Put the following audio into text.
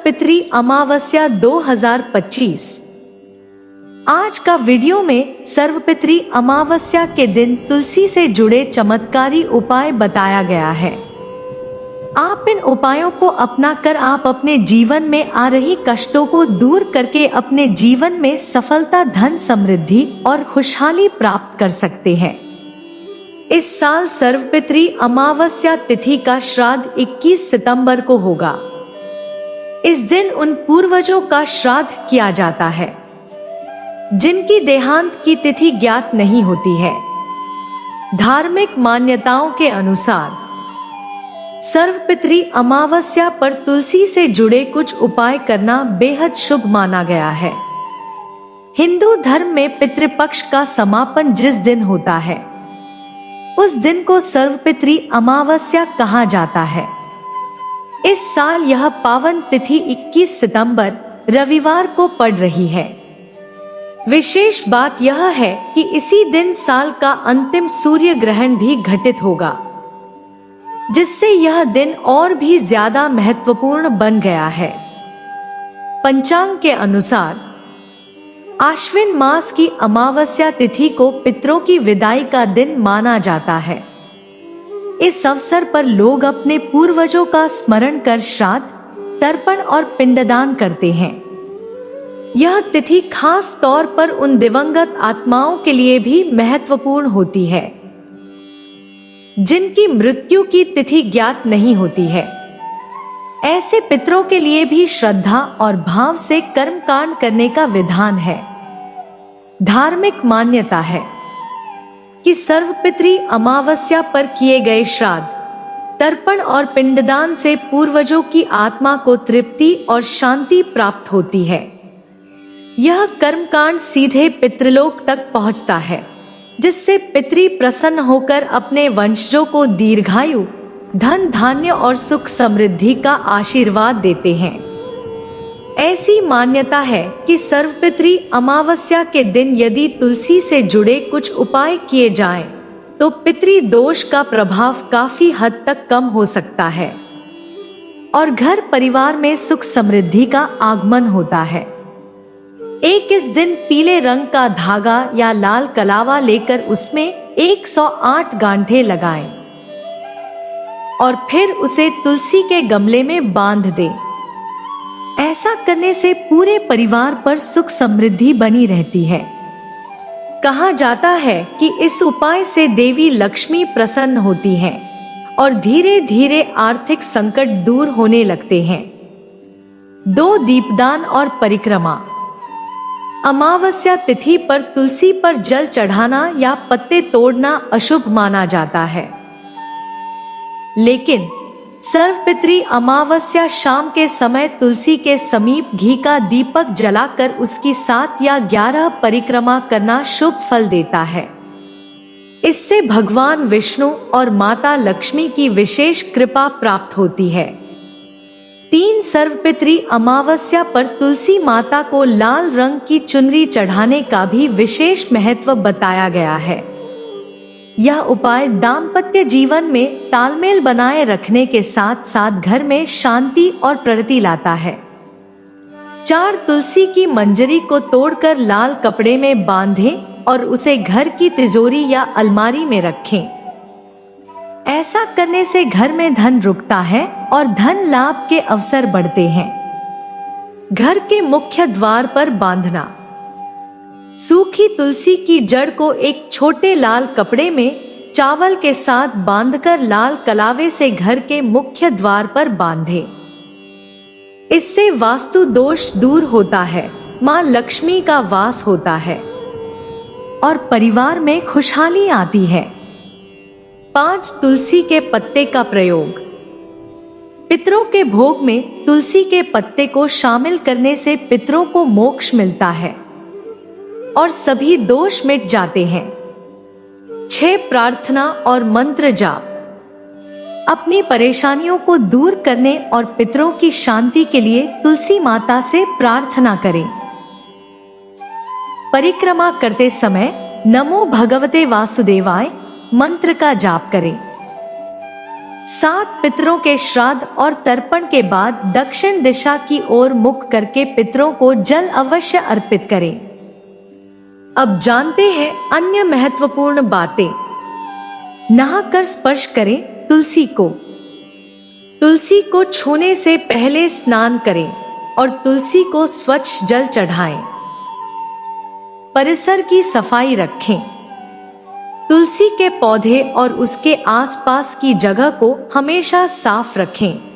सर्वपितृ अमावस्या 2025। आज का वीडियो में सर्वपितृ अमावस्या के दिन तुलसी से जुड़े चमत्कारी उपाय बताया गया है। आप इन उपायों को अपनाकर आप अपने जीवन में आ रही कष्टों को दूर करके अपने जीवन में सफलता, धन, समृद्धि और खुशहाली प्राप्त कर सकते हैं। इस साल सर्वपितृ अमावस्या तिथि का श्राद्ध 21 सितंबर को होगा। इस दिन उन पूर्वजों का श्राद्ध किया जाता है जिनकी देहांत की तिथि ज्ञात नहीं होती है। धार्मिक मान्यताओं के अनुसार सर्वपितृ अमावस्या पर तुलसी से जुड़े कुछ उपाय करना बेहद शुभ माना गया है। हिंदू धर्म में पितृपक्ष का समापन जिस दिन होता है उस दिन को सर्वपितृ अमावस्या कहा जाता है। इस साल यह पावन तिथि 21 सितंबर रविवार को पड़ रही है। विशेष बात यह है कि इसी दिन साल का अंतिम सूर्य ग्रहण भी घटित होगा, जिससे यह दिन और भी ज्यादा महत्वपूर्ण बन गया है। पंचांग के अनुसार आश्विन मास की अमावस्या तिथि को पितरों की विदाई का दिन माना जाता है। इस अवसर पर लोग अपने पूर्वजों का स्मरण कर श्राद्ध, तर्पण और पिंडदान करते हैं। यह तिथि खास तौर पर उन दिवंगत आत्माओं के लिए भी महत्वपूर्ण होती है जिनकी मृत्यु की तिथि ज्ञात नहीं होती है। ऐसे पितरों के लिए भी श्रद्धा और भाव से कर्मकांड करने का विधान है। धार्मिक मान्यता है कि सर्वपितृ अमावस्या पर किए गए श्राद्ध, तर्पण और पिंडदान से पूर्वजों की आत्मा को तृप्ति और शांति प्राप्त होती है। यह कर्मकांड सीधे पितृलोक तक पहुंचता है, जिससे पितृ प्रसन्न होकर अपने वंशजों को दीर्घायु, धन, धान्य और सुख समृद्धि का आशीर्वाद देते हैं। ऐसी मान्यता है कि सर्वपितृ अमावस्या के दिन यदि तुलसी से जुड़े कुछ उपाय किए जाएं, तो पितृ दोष का प्रभाव काफी हद तक कम हो सकता है और घर परिवार में सुख समृद्धि का आगमन होता है। इस दिन पीले रंग का धागा या लाल कलावा लेकर उसमें 108 गांठें लगाएं और फिर उसे तुलसी के गमले में बांध दें। ऐसा करने से पूरे परिवार पर सुख समृद्धि बनी रहती है। कहा जाता है कि इस उपाय से देवी लक्ष्मी प्रसन्न होती हैं और धीरे धीरे आर्थिक संकट दूर होने लगते हैं। 2 दीपदान और परिक्रमा। अमावस्या तिथि पर तुलसी पर जल चढ़ाना या पत्ते तोड़ना अशुभ माना जाता है, लेकिन सर्वपितृ अमावस्या शाम के समय तुलसी के समीप घी का दीपक जलाकर उसकी 7 या 11 परिक्रमा करना शुभ फल देता है। इससे भगवान विष्णु और माता लक्ष्मी की विशेष कृपा प्राप्त होती है। 3 सर्वपितृ अमावस्या पर तुलसी माता को लाल रंग की चुनरी चढ़ाने का भी विशेष महत्व बताया गया है। यह उपाय दाम्पत्य जीवन में तालमेल बनाए रखने के साथ साथ घर में शांति और प्रगति लाता है। 4 तुलसी की मंजरी को तोड़कर लाल कपड़े में बांधें और उसे घर की तिजोरी या अलमारी में रखें। ऐसा करने से घर में धन रुकता है और धन लाभ के अवसर बढ़ते हैं। घर के मुख्य द्वार पर बांधना। सूखी तुलसी की जड़ को एक छोटे लाल कपड़े में चावल के साथ बांधकर लाल कलावे से घर के मुख्य द्वार पर बांधें। इससे वास्तु दोष दूर होता है, मां लक्ष्मी का वास होता है और परिवार में खुशहाली आती है। 5 तुलसी के पत्ते का प्रयोग। पितरों के भोग में तुलसी के पत्ते को शामिल करने से पितरों को मोक्ष मिलता है और सभी दोष मिट जाते हैं। 6 प्रार्थना और मंत्र जाप। अपनी परेशानियों को दूर करने और पितरों की शांति के लिए तुलसी माता से प्रार्थना करें। परिक्रमा करते समय नमो भगवते वासुदेवाय मंत्र का जाप करें। 7 पितरों के श्राद्ध और तर्पण के बाद दक्षिण दिशा की ओर मुख करके पितरों को जल अवश्य अर्पित करें। अब जानते हैं अन्य महत्वपूर्ण बातें। नहाकर स्पर्श करें तुलसी को। तुलसी को छूने से पहले स्नान करें और तुलसी को स्वच्छ जल चढ़ाएं। परिसर की सफाई रखें। तुलसी के पौधे और उसके आसपास की जगह को हमेशा साफ रखें।